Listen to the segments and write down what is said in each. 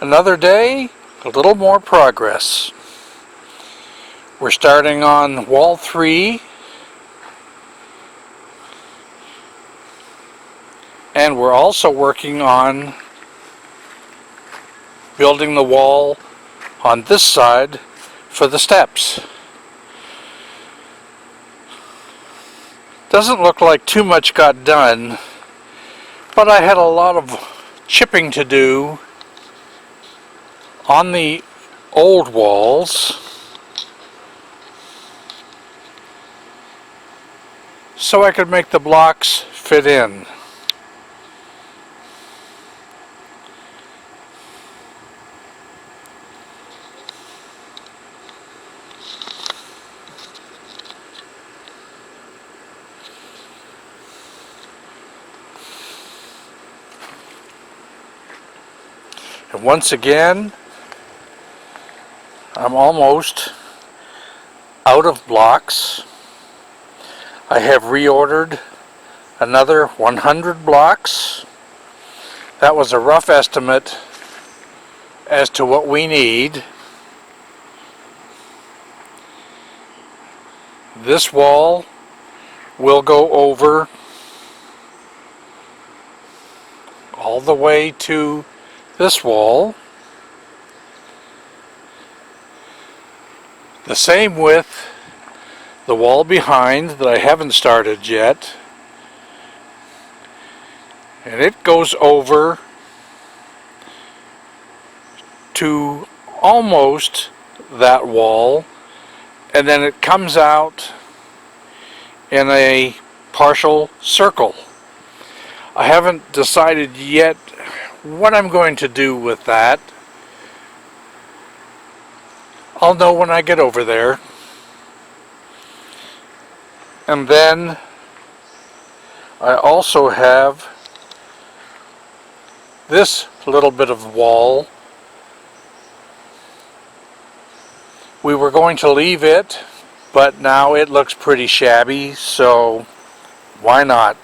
Another day, a little more progress. We're starting on wall 3, and we're also working on building the wall on this side for the steps. Doesn't look like too much got done, but I had a lot of chipping to do on the old walls, so I could make the blocks fit in. And once again, I'm almost out of blocks. I have reordered another 100 blocks. That was a rough estimate as to what we need. This wall will go over all the way to this wall. The same with the wall behind that I haven't started yet. And it goes over to almost that wall, and then it comes out in a partial circle. I haven't decided yet what I'm going to do with that. I'll know when I get over there. And then I also have this little bit of wall. We were going to leave it, but now it looks pretty shabby, so why not?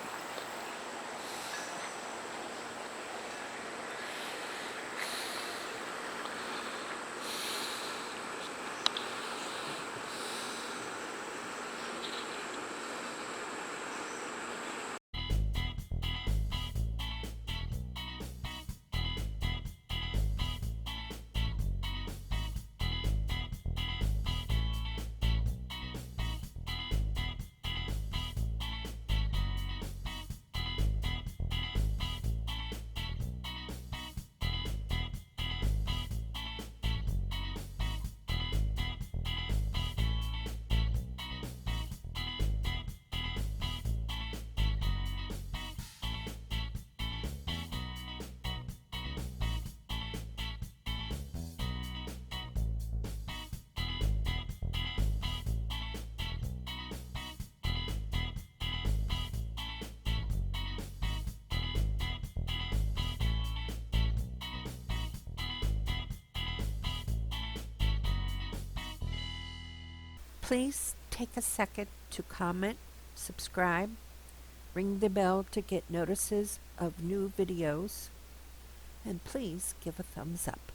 Please take a second to comment, subscribe, ring the bell to get notices of new videos, and please give a thumbs up.